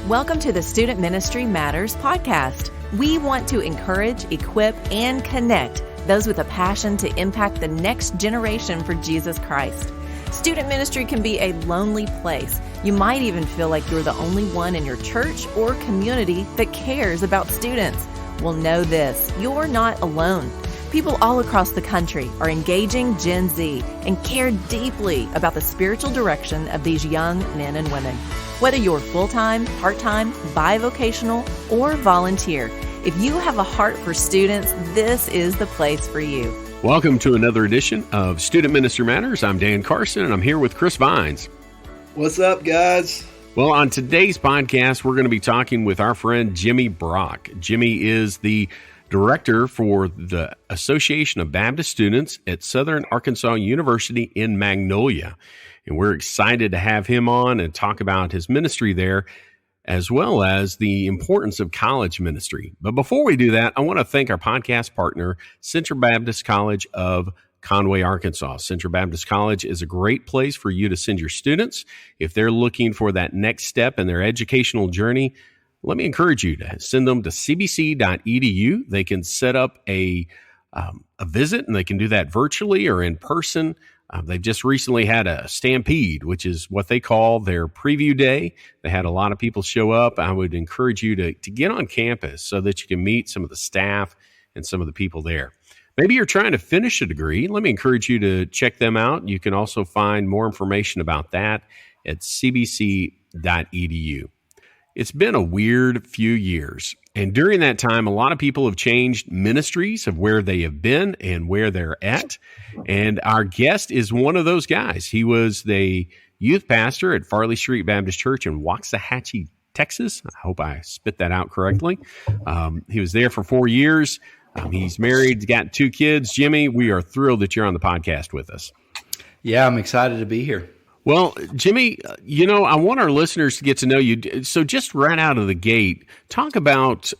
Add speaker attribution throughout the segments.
Speaker 1: Welcome to the Student Ministry Matters podcast. We want to encourage, equip, and connect those with a passion to impact the next generation for Jesus Christ. Student ministry can be a lonely place. You might even feel like you're the only one in your church or community that cares about students. Well, know this, you're not alone. People all across the country are engaging Gen Z and care deeply about the spiritual direction of these young men and women. Whether you're full-time, part-time, bivocational, or volunteer, if you have a heart for students, this is the place for you.
Speaker 2: Welcome to another edition of Student Ministry Matters. I'm Dan Carson, and I'm here with Chris Vines.
Speaker 3: What's up, guys?
Speaker 2: Well, on today's podcast, we're going to be talking with our friend Jimmy Brock. Jimmy is the director for the Association of Baptist Students at Southern Arkansas University in Magnolia. And we're excited to have him on and talk about his ministry there, as well as the importance of college ministry. But before we do that, I want to thank our podcast partner, Central Baptist College of Conway, Arkansas. Central Baptist College is a great place for you to send your students. If they're looking for that next step in their educational journey, let me encourage you to send them to cbc.edu. They can set up a visit, and they can do that virtually or in person. They've just recently had a stampede, which is what they call their preview day. They had a lot of people show up. I would encourage you to get on campus so that you can meet some of the staff and some of the people there. Maybe you're trying to finish a degree. Let me encourage you to check them out. You can also find more information about that at cbc.edu. It's been a weird few years, and during that time, a lot of people have changed ministries of where they have been and where they're at, and our guest is one of those guys. He was the youth pastor at Farley Street Baptist Church in Waxahachie, Texas. I hope I spit that out correctly. He was there for 4 years. He's married, got 2 kids. Jimmy, we are thrilled that you're on the podcast with us.
Speaker 3: Yeah, I'm excited to be here.
Speaker 2: Well, Jimmy, I want our listeners to get to know you. So just right out of the gate, talk about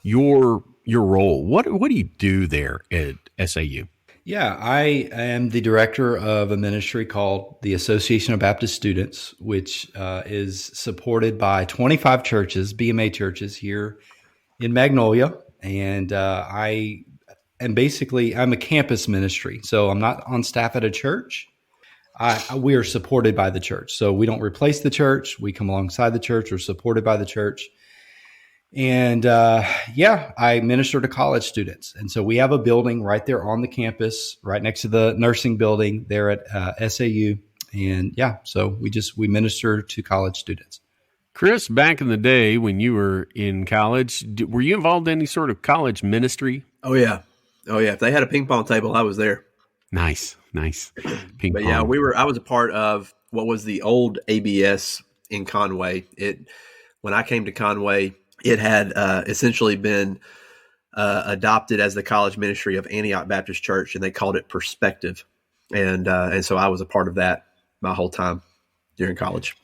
Speaker 2: your role. What do you do there at SAU?
Speaker 3: Yeah, I am the director of a ministry called the Association of Baptist Students, which is supported by 25 churches, BMA churches here in Magnolia. And I'm a campus ministry. So I'm not on staff at a church. We are supported by the church. So we don't replace the church. We come alongside the church. We're supported by the church. And I minister to college students. And so we have a building right there on the campus, right next to the nursing building there at SAU. And so we minister to college students.
Speaker 2: Chris, back in the day when you were in college, were you involved in any sort of college ministry?
Speaker 4: Oh, yeah. If they had a ping pong table, I was there.
Speaker 2: Nice. Ping
Speaker 4: But
Speaker 2: pong.
Speaker 4: yeah, I was a part of what was the old ABS in Conway. When I came to Conway, it had essentially been adopted as the college ministry of Antioch Baptist Church, and they called it Perspective. And so I was a part of that my whole time during college.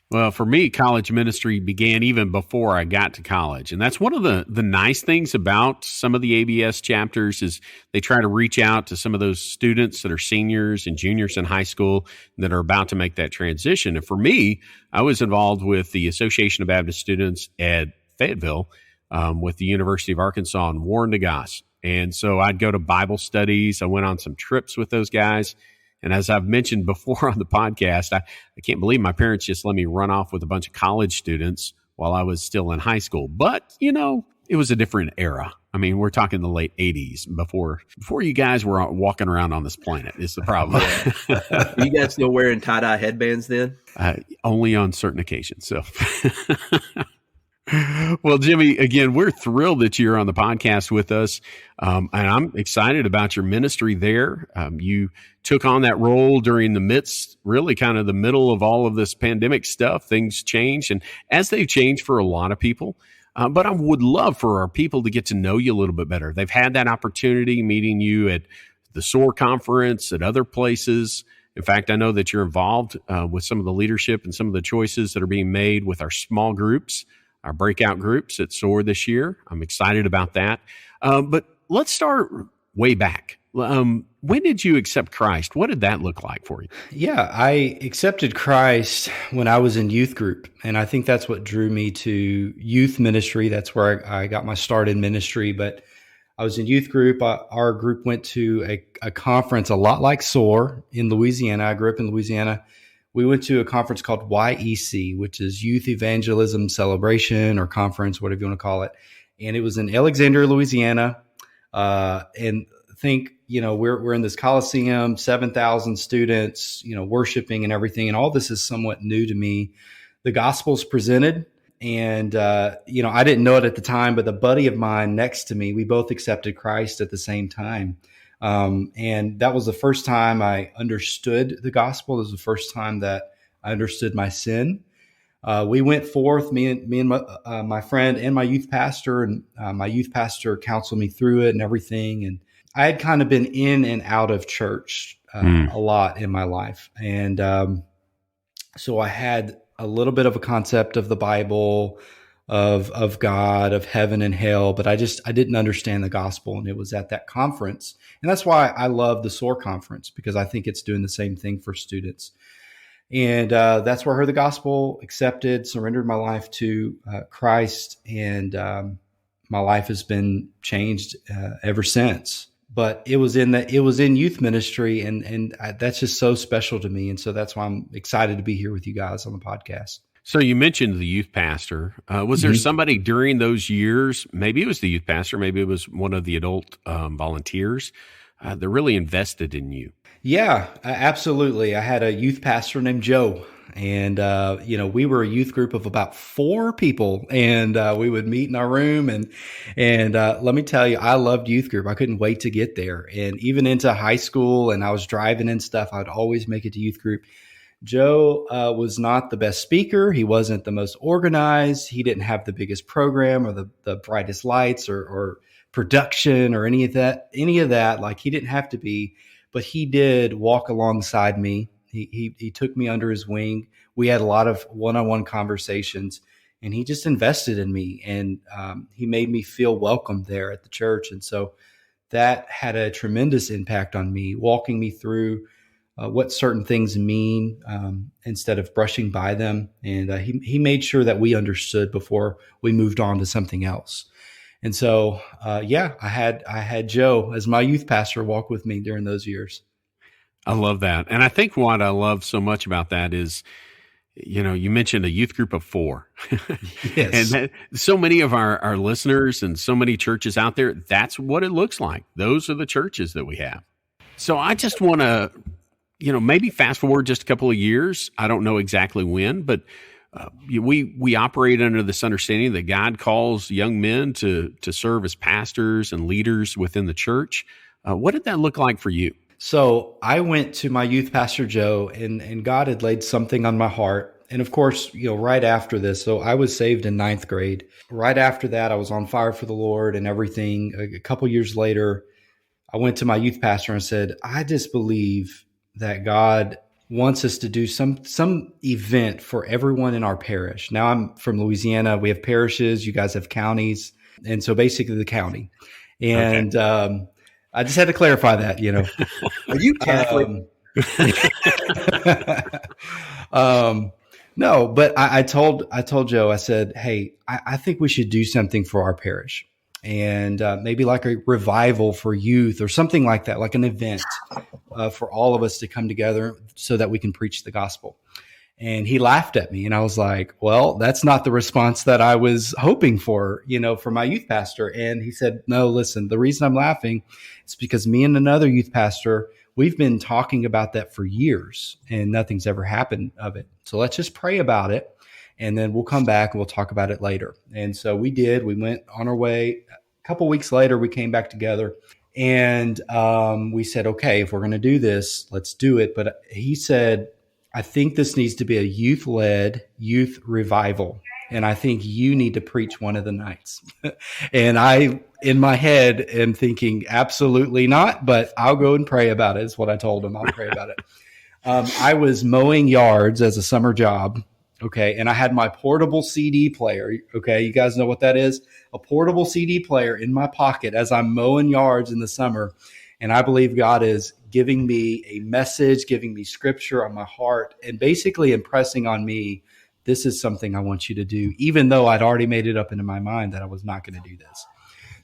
Speaker 2: Well, for me, college ministry began even before I got to college. And that's one of the nice things about some of the ABS chapters is they try to reach out to some of those students that are seniors and juniors in high school that are about to make that transition. And for me, I was involved with the Association of Baptist Students at Fayetteville with the University of Arkansas in Warren DeGoss. And so I'd go to Bible studies. I went on some trips with those guys. And as I've mentioned before on the podcast, I can't believe my parents just let me run off with a bunch of college students while I was still in high school. But, it was a different era. I mean, we're talking the late 80s before you guys were walking around on this planet is the problem.
Speaker 4: Are you guys still wearing tie-dye headbands then?
Speaker 2: Only on certain occasions. So, well, Jimmy, again, we're thrilled that you're on the podcast with us. And I'm excited about your ministry there. You took on that role during the midst, really kind of the middle of all of this pandemic stuff. Things changed, and as they've changed for a lot of people. But I would love for our people to get to know you a little bit better. They've had that opportunity meeting you at the SOAR conference, at other places. In fact, I know that you're involved with some of the leadership and some of the choices that are being made with our small groups, our breakout groups at SOAR this year. I'm excited about that. But let's start way back. When did you accept Christ? What did that look like for you?
Speaker 3: Yeah, I accepted Christ when I was in youth group. And I think that's what drew me to youth ministry. That's where I got my start in ministry. But I was in youth group. Our group went to a conference a lot like SOAR in Louisiana. I grew up in Louisiana. We went to a conference called YEC, which is Youth Evangelism Celebration or Conference, whatever you want to call it. And it was in Alexandria, Louisiana. And think, we're in this Coliseum, 7,000 students, worshiping and everything. And all this is somewhat new to me. The gospel's presented. And, I didn't know it at the time, but the buddy of mine next to me, we both accepted Christ at the same time. And that was the first time I understood the gospel. It was the first time that I understood my sin. We went forth, me and my friend and my youth pastor, and my youth pastor counseled me through it and everything. And I had kind of been in and out of church a lot in my life. And so I had a little bit of a concept of the Bible, of God, of heaven and hell, but I didn't understand the gospel. And it was at that conference. And that's why I love the SOAR conference, because I think it's doing the same thing for students. And that's where I heard the gospel, accepted, surrendered my life to Christ, and my life has been changed ever since. But it was in youth ministry, and that's just so special to me. And so that's why I'm excited to be here with you guys on the podcast.
Speaker 2: So you mentioned the youth pastor. Was there somebody during those years, maybe it was the youth pastor, maybe it was one of the adult volunteers, that really invested in you?
Speaker 3: Yeah, absolutely. I had a youth pastor named Joe, and we were a youth group of about 4 people, and we would meet in our room. And let me tell you, I loved youth group. I couldn't wait to get there. And even into high school, and I was driving and stuff, I'd always make it to youth group. Joe was not the best speaker. He wasn't the most organized. He didn't have the biggest program or the brightest lights or production or any of that. Like, he didn't have to be. But he did walk alongside me. He took me under his wing. We had a lot of one-on-one conversations, and he just invested in me, and he made me feel welcome there at the church. And so that had a tremendous impact on me, walking me through what certain things mean instead of brushing by them. And he made sure that we understood before we moved on to something else. And so, I had Joe as my youth pastor walk with me during those years.
Speaker 2: I love that. And I think what I love so much about that is, you mentioned a youth group of 4.
Speaker 3: Yes.
Speaker 2: And so many of our listeners and so many churches out there, that's what it looks like. Those are the churches that we have. So I just want to, maybe fast forward just a couple of years. I don't know exactly when, but we operate under this understanding that God calls young men to serve as pastors and leaders within the church. What did that look like for you?
Speaker 3: So I went to my youth pastor, Joe, and God had laid something on my heart. And of course, right after this, so I was saved in 9th grade. Right after that, I was on fire for the Lord and everything. A couple years later, I went to my youth pastor and said, I just believe that God wants us to do some event for everyone in our parish. Now, I'm from Louisiana. We have parishes. You guys have counties. And so basically the county. And I just had to clarify that,
Speaker 4: Are you Catholic?
Speaker 3: No, but I told Joe, I said, hey, I think we should do something for our parish. And maybe like a revival for youth or something like that, like an event for all of us to come together so that we can preach the gospel. And he laughed at me, and I was like, well, that's not the response that I was hoping for, for my youth pastor. And he said, no, listen, the reason I'm laughing is because me and another youth pastor, we've been talking about that for years, and nothing's ever happened of it. So let's just pray about it, and then we'll come back and we'll talk about it later. And so we did. We went on our way. A couple weeks later, we came back together, and we said, okay, if we're going to do this, let's do it. But he said, I think this needs to be a youth-led youth revival. And I think you need to preach one of the nights. And I, in my head, am thinking, absolutely not, but I'll go and pray about it, is what I told him. I'll pray about it. I was mowing yards as a summer job. Okay. And I had my portable CD player. Okay. You guys know what that is? A portable CD player in my pocket as I'm mowing yards in the summer. And I believe God is giving me a message, giving me scripture on my heart, and basically impressing on me, this is something I want you to do, even though I'd already made it up into my mind that I was not going to do this.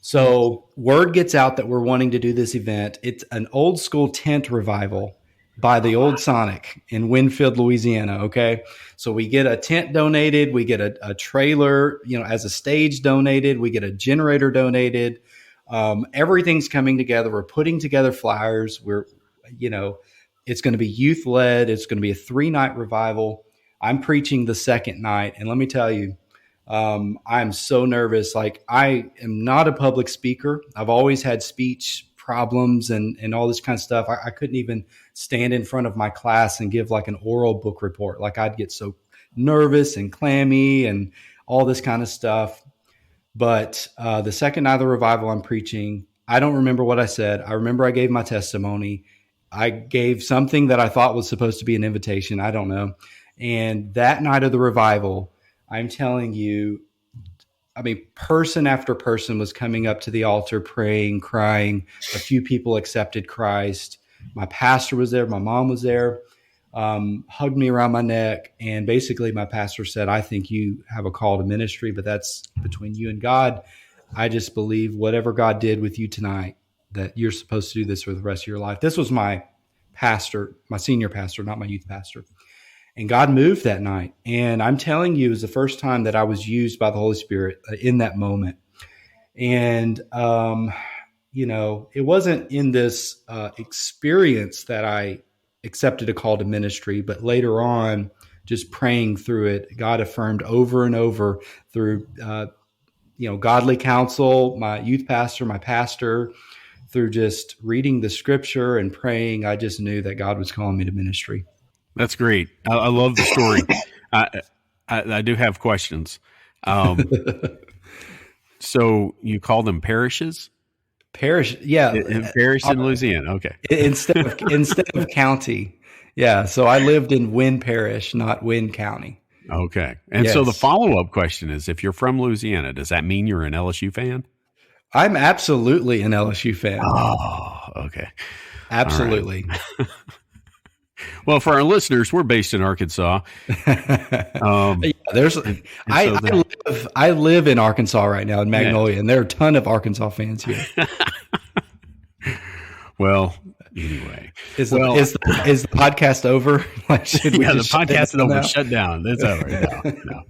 Speaker 3: So word gets out that we're wanting to do this event. It's an old school tent revival by the Old Sonic in Winfield, Louisiana. Okay. So we get a tent donated. We get a trailer, as a stage donated. We get a generator donated. Everything's coming together. We're putting together flyers. It's going to be youth led. It's going to be a 3-night revival. I'm preaching the second night. And let me tell you, I'm so nervous. Like, I am not a public speaker. I've always had speech problems and all this kind of stuff. I couldn't even stand in front of my class and give like an oral book report. Like, I'd get so nervous and clammy and all this kind of stuff. But the second night of the revival, I'm preaching. I don't remember what I said. I remember I gave my testimony. I gave something that I thought was supposed to be an invitation. I don't know. And that night of the revival, I'm telling you, person after person was coming up to the altar, praying, crying. A few people accepted Christ. My pastor was there. My mom was there, hugged me around my neck. And basically my pastor said, I think you have a call to ministry, but that's between you and God. I just believe whatever God did with you tonight, that you're supposed to do this for the rest of your life. This was my pastor, my senior pastor, not my youth pastor. And God moved that night. And I'm telling you, it was the first time that I was used by the Holy Spirit in that moment. And, it wasn't in this experience that I accepted a call to ministry, but later on, just praying through it, God affirmed over and over through, godly counsel, my youth pastor, my pastor, through just reading the scripture and praying. I just knew that God was calling me to ministry.
Speaker 2: That's great. I love the story. I do have questions. So you call them parishes?
Speaker 3: Parish, yeah.
Speaker 2: Parish in Louisiana. Okay.
Speaker 3: Instead of county. Yeah. So I lived in Wynn Parish, not Wynn County.
Speaker 2: Okay. And
Speaker 3: Yes.
Speaker 2: so the follow-up question is, if you're from Louisiana, does that mean you're an LSU fan?
Speaker 3: I'm absolutely an LSU fan.
Speaker 2: Oh, okay.
Speaker 3: Absolutely.
Speaker 2: Well, for our listeners, we're based in Arkansas.
Speaker 3: I live in Arkansas right now in Magnolia, and there are a ton of Arkansas fans here.
Speaker 2: Well, anyway,
Speaker 3: Is the podcast over? Like, should we
Speaker 2: the
Speaker 3: just shut
Speaker 2: podcast is
Speaker 3: it
Speaker 2: over.
Speaker 3: down now?
Speaker 2: Shut down. It's over. No.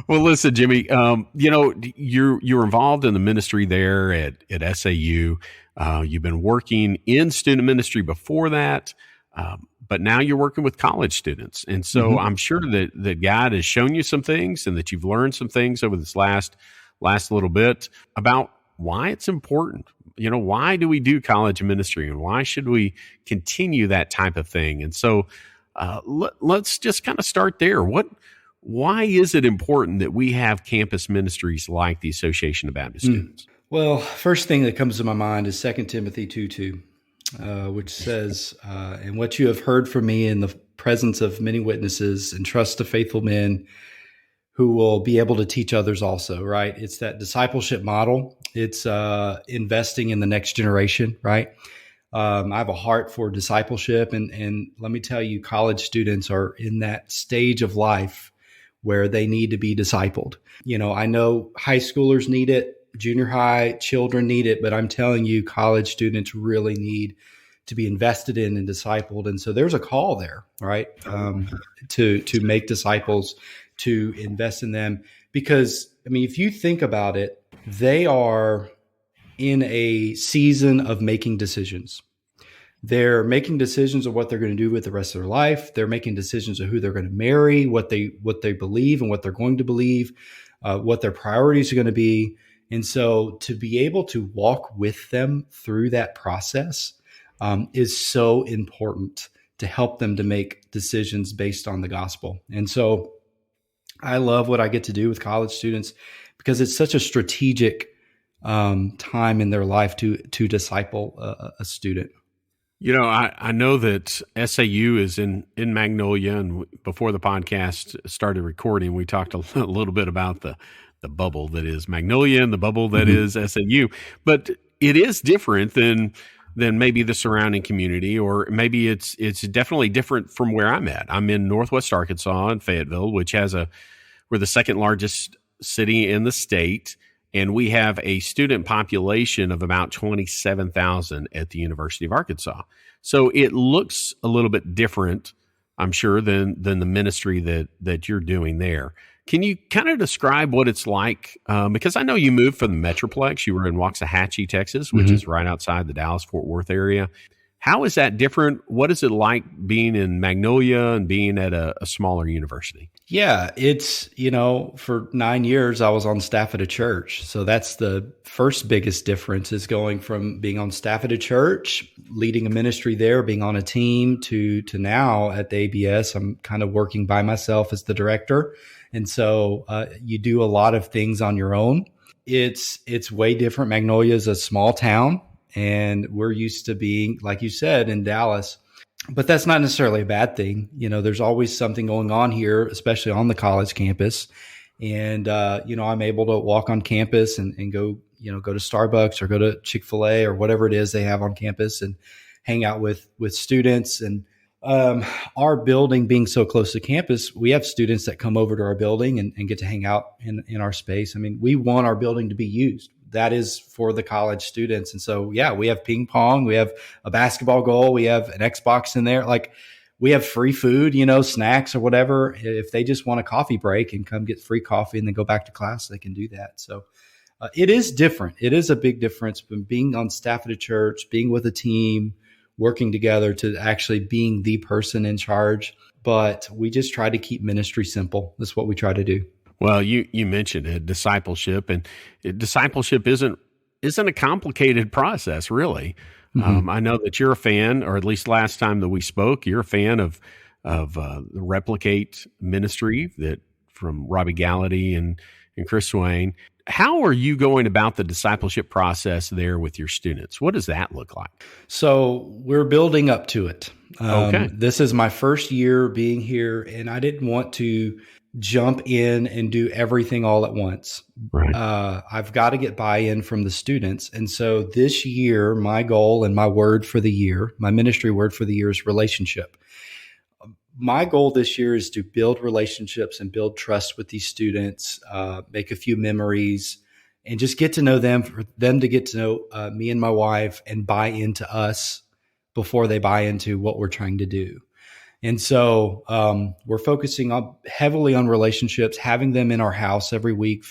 Speaker 2: Well, listen, Jimmy. You're involved in the ministry there at SAU. You've been working in student ministry before that. But now you're working with college students. And so I'm sure that God has shown you some things and that you've learned some things over this last little bit about why it's important. Why do we do college ministry and why should we continue that type of thing? And so let's just kind of start there. Why is it important that we have campus ministries like the Association of Baptist Students?
Speaker 3: Well, first thing that comes to my mind is 2 Timothy 2:2. Which says, and what you have heard from me in the presence of many witnesses, entrust to faithful men who will be able to teach others also, right? It's that discipleship model. It's investing in the next generation, right? I have a heart for discipleship. And let me tell you, college students are in that stage of life where they need to be discipled. I know high schoolers need it. Junior high children need it, but I'm telling you, college students really need to be invested in and discipled. And so there's a call there, right? To make disciples, to invest in them. Because, if you think about it, they are in a season of making decisions. They're making decisions of what they're going to do with the rest of their life. They're making decisions of who they're going to marry, what they believe and what they're going to believe, what their priorities are going to be. And so to be able to walk with them through that process is so important to help them to make decisions based on the gospel. And so I love what I get to do with college students because it's such a strategic time in their life to disciple a student.
Speaker 2: I know that SAU is in Magnolia, and before the podcast started recording, we talked a little bit about the bubble that is Magnolia and the bubble that is SAU. But it is different than than maybe the surrounding community, or maybe it's definitely different from where I'm at. I'm in Northwest Arkansas in Fayetteville, which we're the second largest city in the state, and we have a student population of about 27,000 at the University of Arkansas. So it looks a little bit different, I'm sure, than the ministry that you're doing there. Can you kind of describe what it's like? Because I know you moved from the Metroplex. You were in Waxahachie, Texas, which is right outside the Dallas-Fort Worth area. How is that different? What is it like being in Magnolia and being at a smaller university?
Speaker 3: Yeah, it's, for 9 years, I was on staff at a church. So that's the first biggest difference, is going from being on staff at a church, leading a ministry there, being on a team, to now at the ABS, I'm kind of working by myself as the director. And so you do a lot of things on your own. It's way different. Magnolia is a small town, and we're used to being, like you said, in Dallas. But that's not necessarily a bad thing. There's always something going on here, especially on the college campus. And, I'm able to walk on campus and go to Starbucks or go to Chick-fil-A or whatever it is they have on campus and hang out with students. And our building being so close to campus, we have students that come over to our building and get to hang out in our space. I mean, we want our building to be used. That is for the college students. And so, yeah, we have ping pong, we have a basketball goal, we have an Xbox in there. Like, we have free food, snacks or whatever. If they just want a coffee break and come get free coffee and then go back to class, they can do that. So it is different. It is a big difference from being on staff at a church, being with a team, working together, to actually being the person in charge. But we just try to keep ministry simple. That's what we try to do.
Speaker 2: Well, you mentioned it, discipleship, and discipleship isn't a complicated process, really. I know that you're a fan, or at least last time that we spoke, you're a fan of the Replicate ministry that from Robbie Gallaty and Chris Swain. How are you going about the discipleship process there with your students? What does that look like?
Speaker 3: So we're building up to it.
Speaker 2: Okay.
Speaker 3: This is my first year being here, and I didn't want to jump in and do everything all at once.
Speaker 2: Right.
Speaker 3: I've got to get buy-in from the students. And so this year, my goal and my word for the year, my ministry word for the year, is relationship. My goal this year is to build relationships and build trust with these students, make a few memories, and just get to know them, for them to get to know me and my wife and buy into us before they buy into what we're trying to do. And so we're focusing heavily on relationships, having them in our house every week,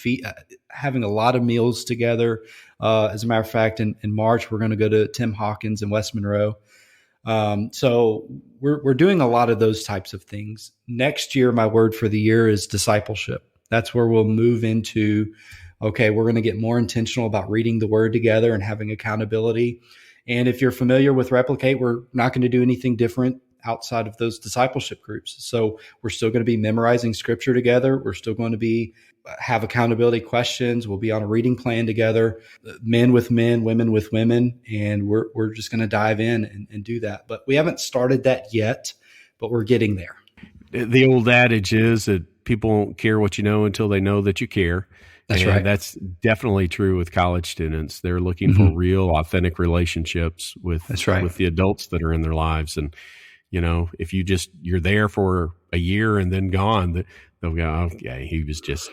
Speaker 3: having a lot of meals together. As a matter of fact, in March, we're going to go to Tim Hawkins in West Monroe. So we're doing a lot of those types of things. Next year, my word for the year is discipleship. That's where we'll move into, okay, we're going to get more intentional about reading the word together and having accountability. And if you're familiar with Replicate, we're not going to do anything different outside of those discipleship groups. So we're still going to be memorizing scripture together. We're still going to have accountability questions. We'll be on a reading plan together, men with men, women with women, and we're just going to dive in and do that. But we haven't started that yet, but we're getting there.
Speaker 2: The old adage is that people won't care what you know until they know that you care.
Speaker 3: That's
Speaker 2: and
Speaker 3: right.
Speaker 2: That's definitely true with college students. They're looking for real, authentic relationships with the adults that are in their lives. And if you're there for a year and then gone, they'll go, oh, yeah, he was just,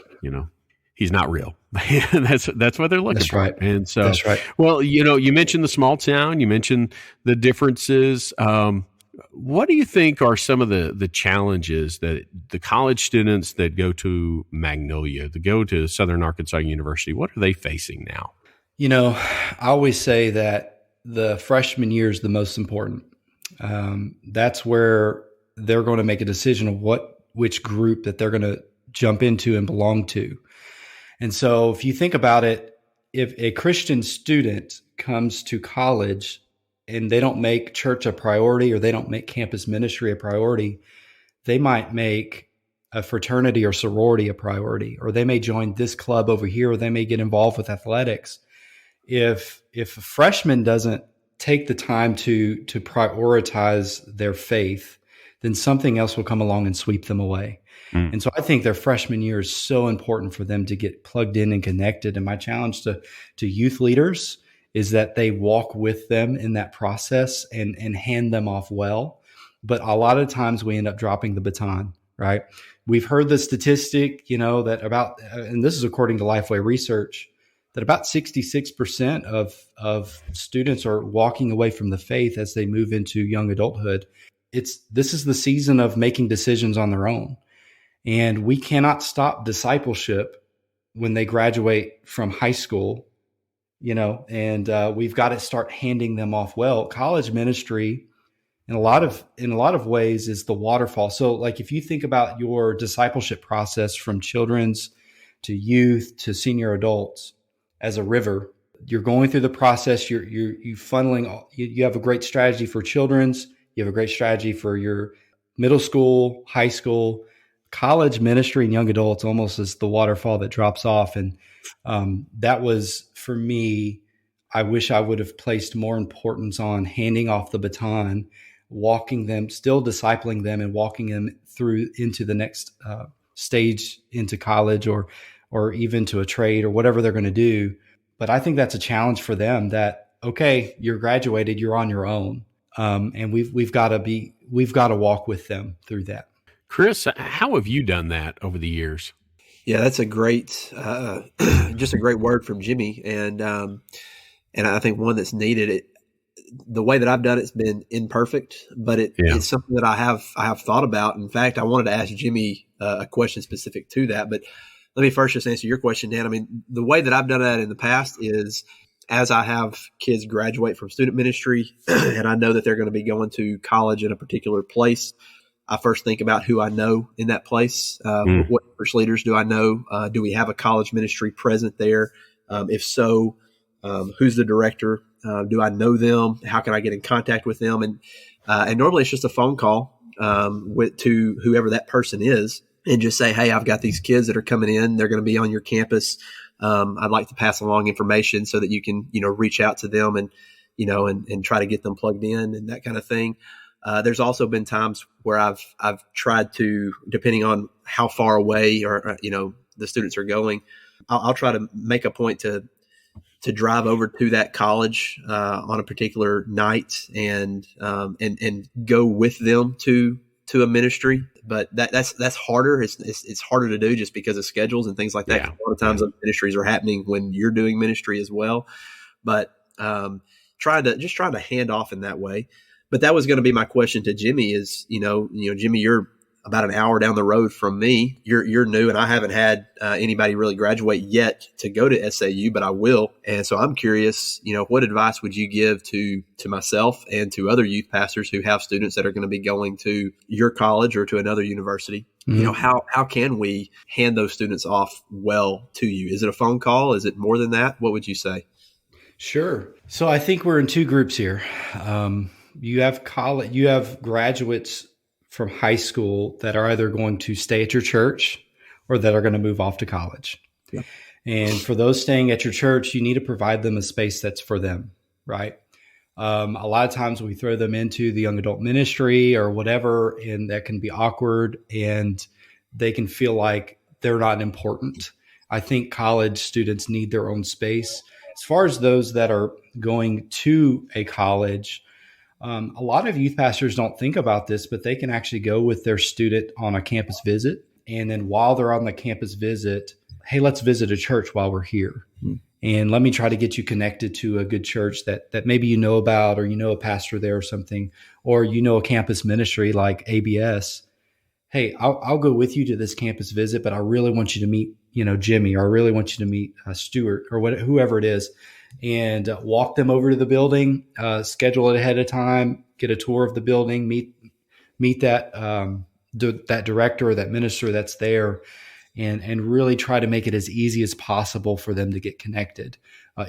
Speaker 2: he's not real. That's what they're looking for.
Speaker 3: Right.
Speaker 2: And so,
Speaker 3: that's right.
Speaker 2: Well, you mentioned the small town, you mentioned the differences. What do you think are some of the challenges that the college students that go to Magnolia, that go to Southern Arkansas University, what are they facing now?
Speaker 3: I always say that the freshman year is the most important. That's where they're going to make a decision of which group that they're going to jump into and belong to. And so if you think about it, if a Christian student comes to college and they don't make church a priority, or they don't make campus ministry a priority, they might make a fraternity or sorority a priority, or they may join this club over here, or they may get involved with athletics. If a freshman doesn't take the time to prioritize their faith, then something else will come along and sweep them away. And so I think their freshman year is so important for them to get plugged in and connected. And my challenge to youth leaders is that they walk with them in that process and hand them off well. But a lot of times we end up dropping the baton, right? We've heard the statistic, that about, and this is according to Lifeway research, that about 66% of students are walking away from the faith as they move into young adulthood. This is the season of making decisions on their own. And we cannot stop discipleship when they graduate from high school, and we've got to start handing them off well. College ministry, in a lot of ways, is the waterfall. So like if you think about your discipleship process from children's to youth to senior adults as a river, you're going through the process, you funneling, you have a great strategy for children's, you have a great strategy for your middle school, high school, college ministry, and young adults almost as the waterfall that drops off. And that was, for me, I wish I would have placed more importance on handing off the baton, walking them, still discipling them and walking them through into the next stage into college or even to a trade or whatever they're going to do. But I think that's a challenge for them that, okay, you're graduated, you're on your own. And we've got to walk with them through that.
Speaker 2: Chris, how have you done that over the years?
Speaker 4: Yeah, that's a great, just a great word from Jimmy. And I think one that's needed. The way that I've done it's been imperfect, but it's something that I have thought about. In fact, I wanted to ask Jimmy a question specific to that, but let me first just answer your question, Dan. I mean, the way that I've done that in the past is as I have kids graduate from student ministry and I know that they're going to be going to college in a particular place, I first think about who I know in that place. What church leaders do I know? Do we have a college ministry present there? If so, who's the director? Do I know them? How can I get in contact with them? And normally it's just a phone call to whoever that person is and just say, hey, I've got these kids that are coming in. They're going to be on your campus. I'd like to pass along information so that you can, reach out to them and try to get them plugged in and that kind of thing. There's also been times where I've tried to, depending on how far away or the students are going, I'll try to make a point to drive over to that college on a particular night and go with them to a ministry. But that's harder. It's harder to do just because of schedules and things like that. Yeah. A lot of times those ministries are happening when you're doing ministry as well. But trying to hand off in that way. But that was going to be my question to Jimmy is, Jimmy, you're about an hour down the road from me. You're new, and I haven't had anybody really graduate yet to go to SAU, but I will. And so I'm curious, what advice would you give to myself and to other youth pastors who have students that are going to be going to your college or to another university? Mm-hmm. How can we hand those students off well to you? Is it a phone call? Is it more than that? What would you say?
Speaker 3: Sure. So I think we're in two groups here. You have graduates from high school that are either going to stay at your church or that are going to move off to college. Yeah. And for those staying at your church, you need to provide them a space that's for them, right? A lot of times we throw them into the young adult ministry or whatever, and that can be awkward and they can feel like they're not important. I think college students need their own space. As far as those that are going to a college, a lot of youth pastors don't think about this, but they can actually go with their student on a campus visit. And then while they're on the campus visit, hey, let's visit a church while we're here. Mm-hmm. And let me try to get you connected to a good church that maybe you know about, or a pastor there or something, or a campus ministry like ABS. Hey, I'll go with you to this campus visit, but I really want you to meet, Jimmy, or I really want you to meet Stuart or whoever it is. And walk them over to the building, schedule it ahead of time, get a tour of the building, meet that that director or that minister that's there, and really try to make it as easy as possible for them to get connected.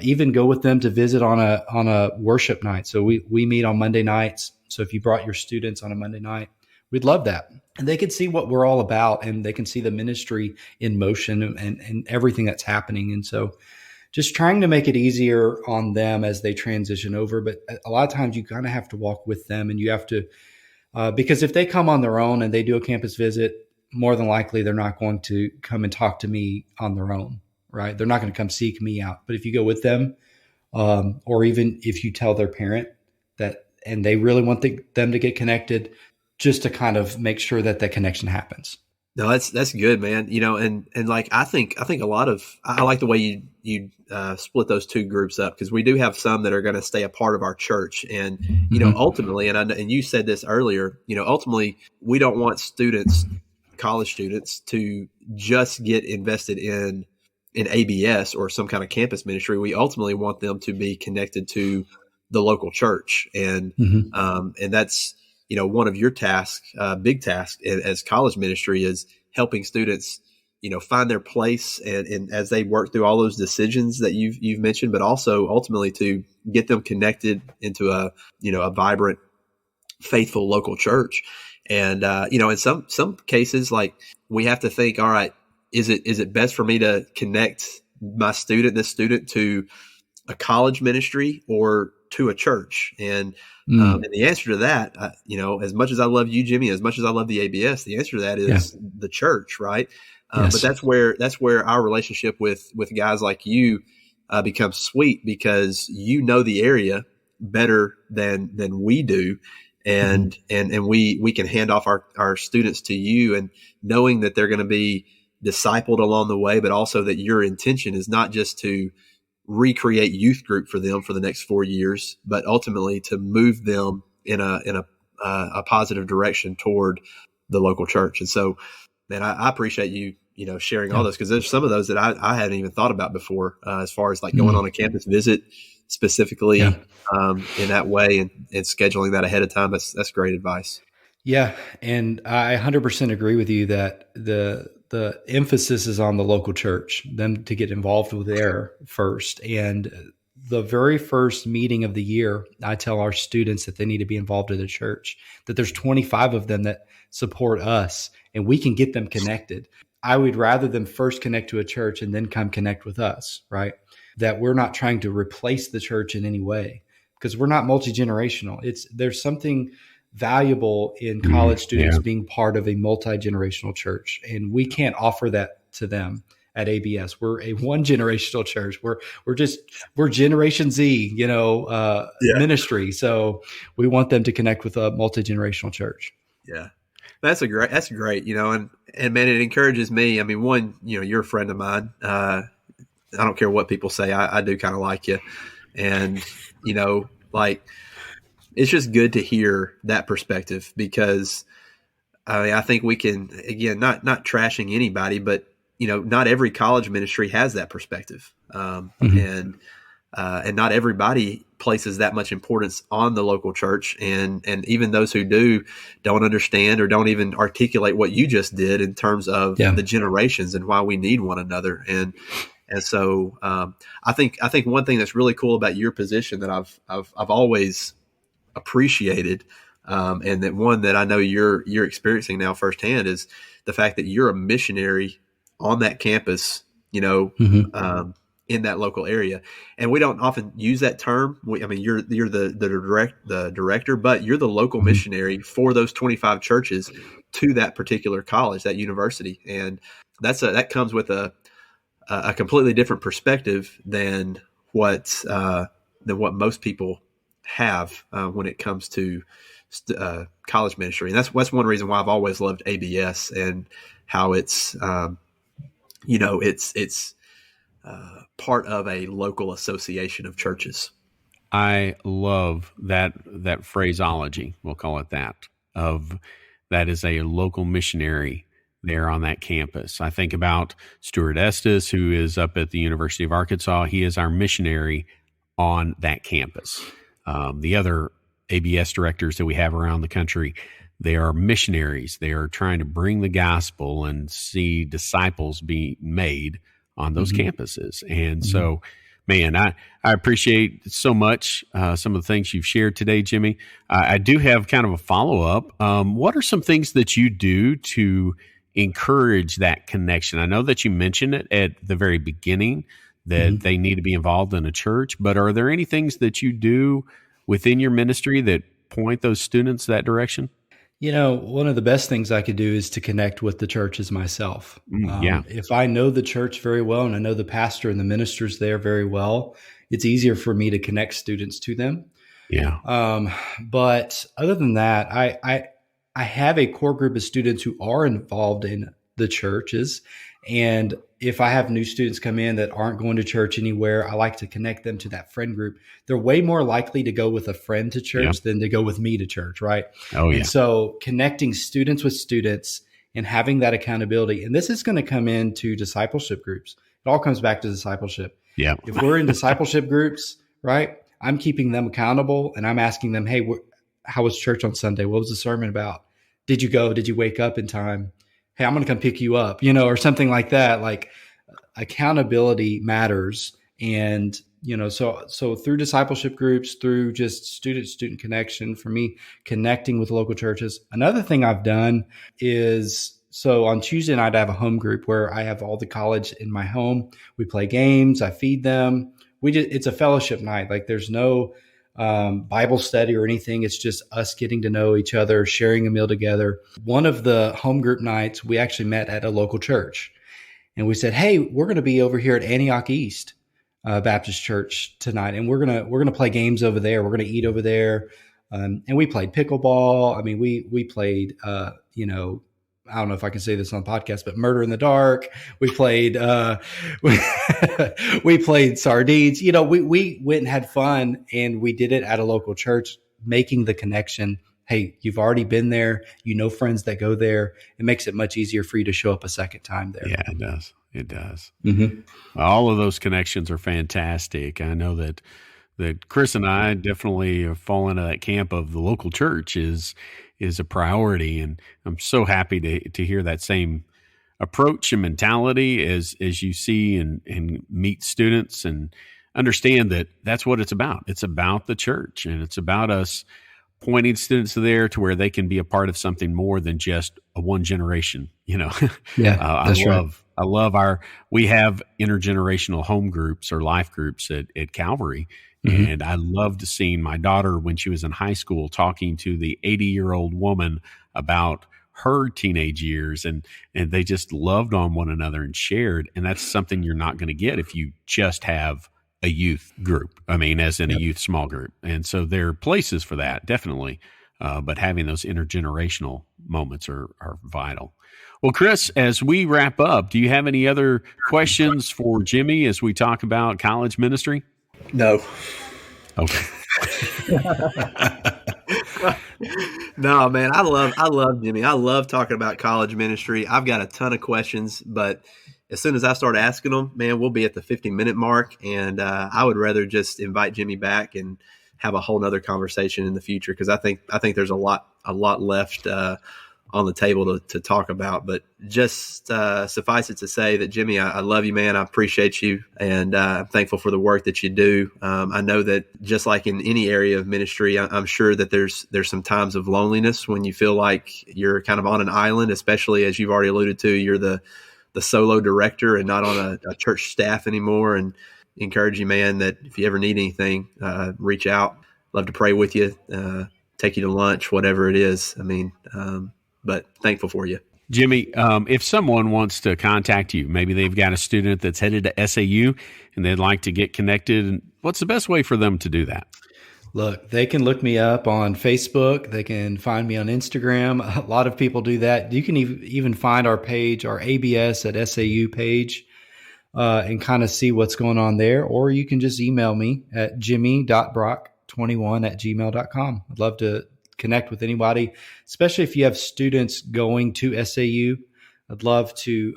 Speaker 3: Even go with them to visit on a worship night. So we meet on Monday nights. So if you brought your students on a Monday night, we'd love that. And they can see what we're all about, and they can see the ministry in motion and everything that's happening. And so just trying to make it easier on them as they transition over. But a lot of times you kind of have to walk with them, and you have to, because if they come on their own and they do a campus visit, more than likely they're not going to come and talk to me on their own, right? They're not going to come seek me out. But if you go with them, or even if you tell their parent that, and they really want them to get connected, just to kind of make sure that that connection happens.
Speaker 4: No, that's good, man. And like I think a lot of I like the way you split those two groups up, because we do have some that are going to stay a part of our church, and ultimately, and you said this earlier, ultimately we don't want college students, to just get invested in ABS or some kind of campus ministry. We ultimately want them to be connected to the local church, and that's one of your tasks, big task as college ministry, is helping students, find their place and as they work through all those decisions that you've mentioned, but also ultimately to get them connected into a vibrant, faithful local church. And, in some cases, like, we have to think, all right, is it best for me to connect this student to a college ministry or to a church? And the answer to that, as much as I love you, Jimmy, as much as I love the ABS, the answer to that is the church, right? But that's where our relationship with guys like you becomes sweet, because you know the area better than we do, and we can hand off our students to you, and knowing that they're going to be discipled along the way, but also that your intention is not just to recreate youth group for them for the next 4 years, but ultimately to move them in a positive direction toward the local church. And so, man, I appreciate you sharing all this, because there's some of those that I hadn't even thought about before, as far as like going on a campus visit specifically in that way, and scheduling that ahead of time. That's great advice.
Speaker 3: Yeah. And I 100% agree with you that the emphasis is on the local church, them to get involved with there first. And the very first meeting of the year, I tell our students that they need to be involved in the church, that there's 25 of them that support us, and we can get them connected. I would rather them first connect to a church and then come connect with us, right? That we're not trying to replace the church in any way, because we're not multi-generational. There's something valuable in college students being part of a multi-generational church, and we can't offer that to them at ABS. We're a one-generational church. We're Generation Z, ministry. So we want them to connect with a multi-generational church.
Speaker 4: Yeah, that's great. And man, it encourages me. I mean, one, you're a friend of mine. I don't care what people say. I do kind of like you, and it's just good to hear that perspective, because I think we can, again, not trashing anybody, but not every college ministry has that perspective, and not everybody places that much importance on the local church, and even those who do don't understand or don't even articulate what you just did in terms of the generations and why we need one another. And so I think one thing that's really cool about your position that I've always appreciated, and that one that I know you're experiencing now firsthand, is the fact that you're a missionary on that campus, in that local area. And we don't often use that term. You're the director, but you're the local missionary for those 25 churches to that particular college, that university. And that comes with a completely different perspective than what most people have when it comes to college ministry. And that's one reason why I've always loved ABS, and how it's part of a local association of churches.
Speaker 2: I love that phraseology, we'll call it that is a local missionary there on that campus. I think about Stuart Estes, who is up at the University of Arkansas. He is our missionary on that campus. The other ABS directors that we have around the country, they are missionaries. They are trying to bring the gospel and see disciples be made on those campuses. And so, man, I appreciate so much some of the things you've shared today, Jimmy. I do have kind of a follow-up. What are some things that you do to encourage that connection? I know that you mentioned it at the very beginning, that they need to be involved in a church, but are there any things that you do within your ministry that point those students that direction?
Speaker 3: One of the best things I could do is to connect with the churches myself.
Speaker 2: Yeah.
Speaker 3: If I know the church very well and I know the pastor and the ministers there very well, it's easier for me to connect students to them.
Speaker 2: Yeah.
Speaker 3: But other than that, I have a core group of students who are involved in the churches. And if I have new students come in that aren't going to church anywhere, I like to connect them to that friend group. They're way more likely to go with a friend to church than to go with me to church, right?
Speaker 2: Oh, yeah.
Speaker 3: And so connecting students with students and having that accountability, and this is going to come into discipleship groups. It all comes back to discipleship.
Speaker 2: Yeah.
Speaker 3: If we're in discipleship groups, right, I'm keeping them accountable and I'm asking them, hey, how was church on Sunday? What was the sermon about? Did you go? Did you wake up in time? Hey, I'm going to come pick you up, or something like that. Like accountability matters. And, so through discipleship groups, through just student connection, for me, connecting with local churches. Another thing I've done is, so on Tuesday night, I have a home group where I have all the college in my home. We play games. I feed them. It's a fellowship night. Like there's no Bible study or anything. It's just us getting to know each other, sharing a meal together. One of the home group nights, we actually met at a local church and we said, hey, we're going to be over here at Antioch East Baptist Church tonight. And we're going to play games over there. We're going to eat over there. And we played pickleball. I mean, we played, I don't know if I can say this on the podcast, but Murder in the Dark. We played, we played sardines. We went and had fun, and we did it at a local church, making the connection. Hey, you've already been there. Friends that go there. It makes it much easier for you to show up a second time there.
Speaker 2: Yeah, it does. It does.
Speaker 3: Mm-hmm.
Speaker 2: All of those connections are fantastic. I know that Chris and I definitely fall into that camp of the local church is a priority. And I'm so happy to hear that same approach and mentality as you see and meet students and understand that that's what it's about. It's about the church, and it's about us pointing students there to where they can be a part of something more than just a one generation,
Speaker 3: Yeah, that's right.
Speaker 2: I love we have intergenerational home groups or life groups at Calvary. Mm-hmm. And I loved seeing my daughter when she was in high school talking to the 80-year-old woman about her teenage years, and they just loved on one another and shared. And that's something you're not going to get if you just have a youth group. I mean, as in a youth small group. And so there are places for that, definitely. But having those intergenerational moments are vital. Well, Chris, as we wrap up, do you have any other questions for Jimmy as we talk about college ministry?
Speaker 4: No.
Speaker 2: Okay.
Speaker 4: No, man, I love Jimmy. I love talking about college ministry. I've got a ton of questions, but as soon as I start asking them, man, we'll be at the 50-minute mark, and I would rather just invite Jimmy back and have a whole nother conversation in the future, because I think there's a lot left on the table to talk about. But just suffice it to say that, Jimmy, I love you, man. I appreciate you, and I'm thankful for the work that you do. I know that just like in any area of ministry, I'm sure that there's some times of loneliness when you feel like you're kind of on an island, especially as you've already alluded to, you're the solo director and not on a church staff anymore. And encourage you, man, that if you ever need anything, reach out. Love to pray with you, take you to lunch, whatever it is. I mean, but thankful for you.
Speaker 2: Jimmy, if someone wants to contact you, maybe they've got a student that's headed to SAU and they'd like to get connected, what's the best way for them to do that?
Speaker 3: Look, they can look me up on Facebook. They can find me on Instagram. A lot of people do that. You can even find our page, our ABS at SAU page, and kind of see what's going on there. Or you can just email me at jimmy.brock21@gmail.com. I'd love to connect with anybody, especially if you have students going to SAU. I'd love to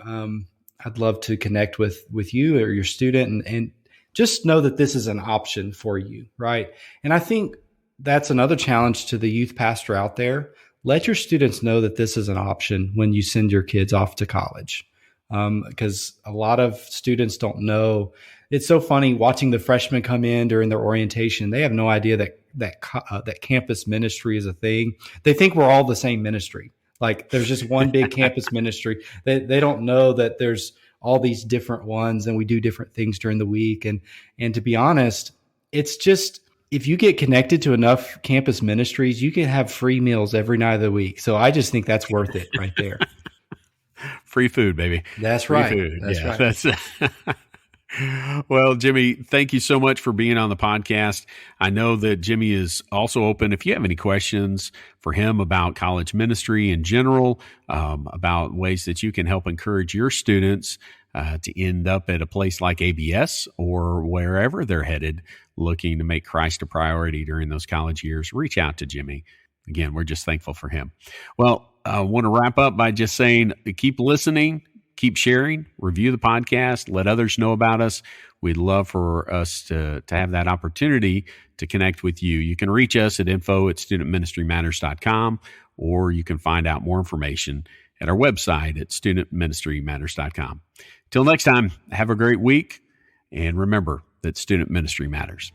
Speaker 3: connect with you or your student and just know that this is an option for you, right? And I think that's another challenge to the youth pastor out there. Let your students know that this is an option when you send your kids off to college, because a lot of students don't know. It's so funny watching the freshmen come in during their orientation. They have no idea that campus ministry is a thing. They think we're all the same ministry. Like there's just one big campus ministry. They don't know that there's all these different ones and we do different things during the week. And to be honest, it's just if you get connected to enough campus ministries, you can have free meals every night of the week. So I just think that's worth it right there.
Speaker 2: Free food, baby.
Speaker 3: That's
Speaker 2: Free
Speaker 3: right.
Speaker 2: Food.
Speaker 3: That's
Speaker 2: yeah,
Speaker 3: right.
Speaker 2: That's well, Jimmy, thank you so much for being on the podcast. I know that Jimmy is also open. If you have any questions for him about college ministry in general, about ways that you can help encourage your students to end up at a place like ABS or wherever they're headed, looking to make Christ a priority during those college years, reach out to Jimmy. Again, we're just thankful for him. Well, I want to wrap up by just saying, keep listening, keep sharing, review the podcast, let others know about us. We'd love for us to have that opportunity to connect with you. You can reach us at info@studentministrymatters.com, or you can find out more information at our website at studentministrymatters.com. Till next time, have a great week, and remember that student ministry matters.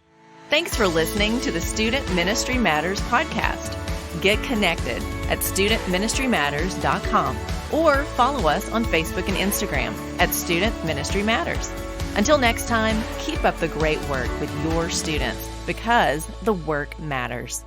Speaker 1: Thanks for listening to the Student Ministry Matters podcast. Get connected at studentministrymatters.com or follow us on Facebook and Instagram at Student Ministry Matters. Until next time, keep up the great work with your students, because the work matters.